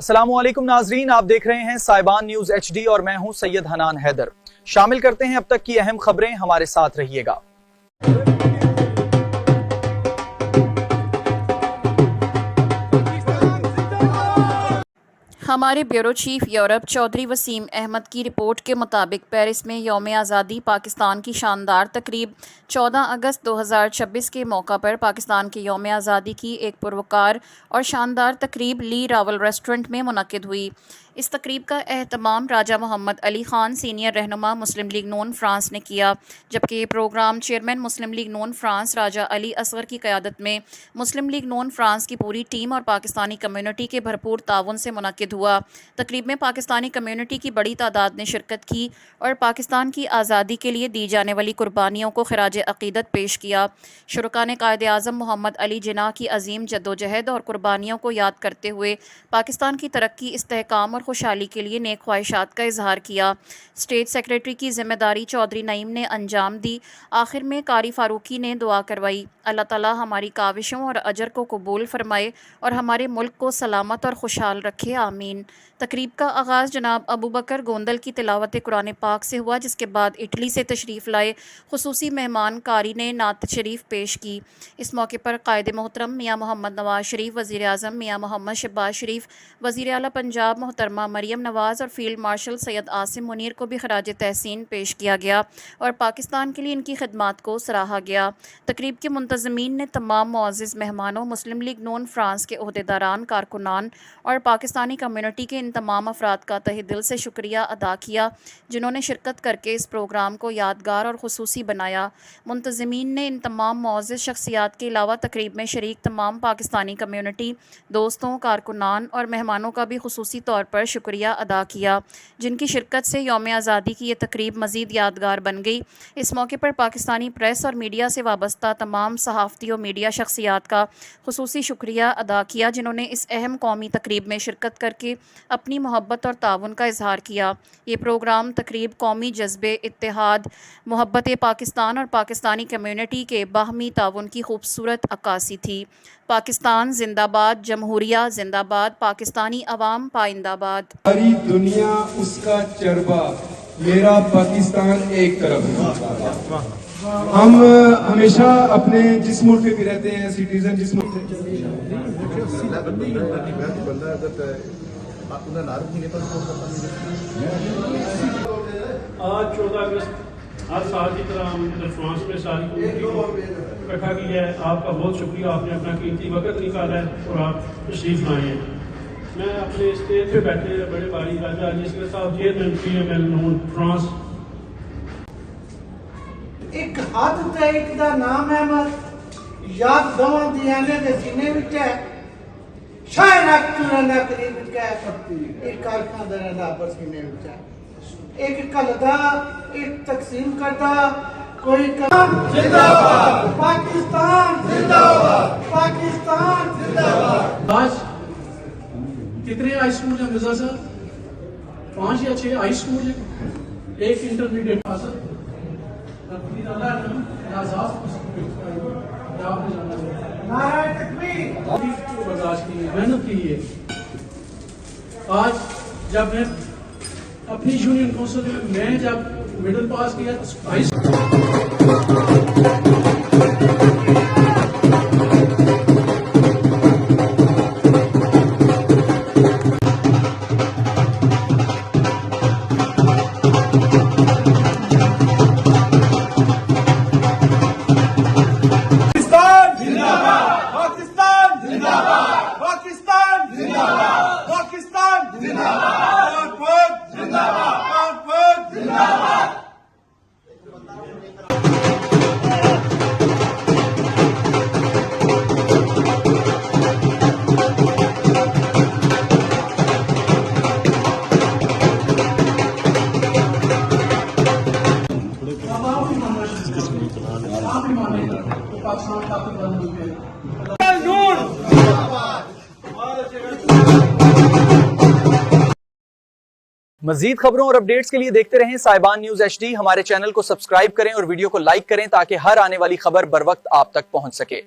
अस्सलामुअलैकुम नाजरीन, आप देख रहे हैं साइबान न्यूज HD और मैं हूं सैयद हनान हैदर। शामिल करते हैं अब तक की अहम खबरें, हमारे साथ रहिएगा। हमारे ब्यूरो चीफ यूरोप चौधरी वसीम अहमद की रिपोर्ट के मुताबिक पेरिस में यौम आज़ादी पाकिस्तान की शानदार तकरीब 14 अगस्त 2026 के मौका पर पाकिस्तान के यौम आज़ादी की एक पुरवकार और शानदार तकरीब ली रावल रेस्टोरेंट में मुनक्किद हुई। इस तकरीब का एहतमाम राजा मोहम्मद अली ख़ान सीनियर रहनुमा मुस्लिम लीग नून फ्रांस ने किया, जबकि ये प्रोग्राम चेयरमैन मुस्लिम लीग नून फ्रांस राजा अली असगर की क़यादत में मुस्लिम लीग नून फ्रांस की पूरी टीम और पाकिस्तानी कम्युनिटी के भरपूर ताउन से मुनक्किद हुआ। तकरीब में पाकिस्तानी कम्युनिटी की बड़ी तादाद ने शिरकत की और पाकिस्तान की आज़ादी के लिए दी जाने वाली कुर्बानियों को खिराज अक़ीदत पेश किया। शुरका ने कायद आज़म मोहम्मद अली जिन्ना की अजीम जद्दोजहद और कुर्बानियों को याद करते हुए पाकिस्तान की तरक्की, इस्तेहकाम और खुशहाली के लिए नेक ख्वाहिशात का इजहार किया। स्टेट सेक्रेटरी की जिम्मेदारी चौधरी नईम ने अंजाम दी। आखिर में कारी फारूकी ने दुआ करवाई, अल्लाह ताला हमारी काविशों और अजर को कबूल फरमाए और हमारे मुल्क को सलामत और खुशहाल रखे, आमीन। तकरीब का आगाज़ जनाब अबू बकर गोंदल की तिलावत कुरान पाक से हुआ, जिसके बाद इटली से तशरीफ़ लाए खुसूसी मेहमान कारी ने नात शरीफ पेश की। इस मौके पर कायद मोहतरम मियाँ मोहम्मद नवाज़ शरीफ, वज़ीर आज़म मियाँ मोहम्मद शहबाज शरीफ, वज़ीर आला पंजाब मोहतरमा मरियम नवाज़ और फील्ड मार्शल सैयद आसिम मुनीर को भी खराज तहसीन पेश किया गया और पाकिस्तान के लिए इनकी खिदमात को सराहा गया। तकरीब के मुंतज़मीन ने तमाम मुअज़्ज़िज़ मेहमानों, मुस्लिम लीग नून फ्रांस के ओहदेदारान, कारकुनान और पाकिस्तानी कम्युनिटी के इन तमाम अफराद का तहे दिल से शुक्रिया अदा किया, जिन्होंने शिरकत करके इस प्रोग्राम को यादगार और खुसूसी बनाया। मुंतज़मीन ने इन तमाम मुअज़्ज़िज़ शख्सियात के अलावा तकरीब में शरीक तमाम पाकिस्तानी कम्युनिटी, दोस्तों, कारकुनान और मेहमानों का भी खुसूसी तौर पर शुक्रिया अदा किया, जिनकी शिरकत से यौम आज़ादी की ये तकरीब मज़ीद यादगार बन गई। इस मौके पर पाकिस्तानी प्रेस और मीडिया से वाबस्ता तमाम सहाफ़ती और मीडिया शख्सियात का खुसूसी शुक्रिया अदा किया, जिन्होंने इस अहम कौमी तकरीब में शिरकत करके अपनी मोहब्बत और ताउन का इजहार किया। ये प्रोग्राम तकरीब कौमी जज्बे, इत्तेहाद, मोहब्बत पाकिस्तान और पाकिस्तानी कम्युनिटी के बाहमी ताउन की खूबसूरत अक्कासी थी। पाकिस्तान जिंदाबाद, जमहूरिया जिंदाबाद, पाकिस्तानी अवाम पाइंदाबाद। सारी दुनिया उसका चरबा, मेरा पाकिस्तान एक तरफ है। हम हमेशा अपने जिस मुल्क में भी रहते हैं, सिटीजन जिस मुल्क आज 14 अगस्त हर साल की तरह हमने फ्रांस में सारी कम्युनिटी को इकट्ठा किया है। आपका बहुत शुक्रिया, आपने अपना कीमती वक्त निकाला है और आप तशरीफ लाए हैं। मैं अपने स्टेज पे बैठे बड़े भाई राजा अली असगर साहब, चेयरमैन PML नून फ्रांस। एक हद ते एक दा नाम है मत याद दवा दियाने दे सीने विच है, शायद अक्तूरंदा करीब विच है, एक कारखाना दरंदा पर सीने विच है, एक कलदा, एक तकसीम करदा, कोई जिंदाबाद पाकिस्तान, जिंदाबाद पाकिस्तान, जिंदाबाद। आज कितने हाई स्कूल हैं मिर्जा साहब? 5 या 6 हाई स्कूल हैं, एक इंटरमीडिएट पास है। बर्दाश्त की मेहनत की है। आज जब मैं अपनी यूनियन काउंसिल में मैं जब मिडिल पास किया मजीद खबरों और अपडेट्स के लिए देखते रहें साइबान न्यूज HD। हमारे चैनल को सब्सक्राइब करें और वीडियो को लाइक करें ताकि हर आने वाली खबर बर वक्त आप तक पहुंच सके।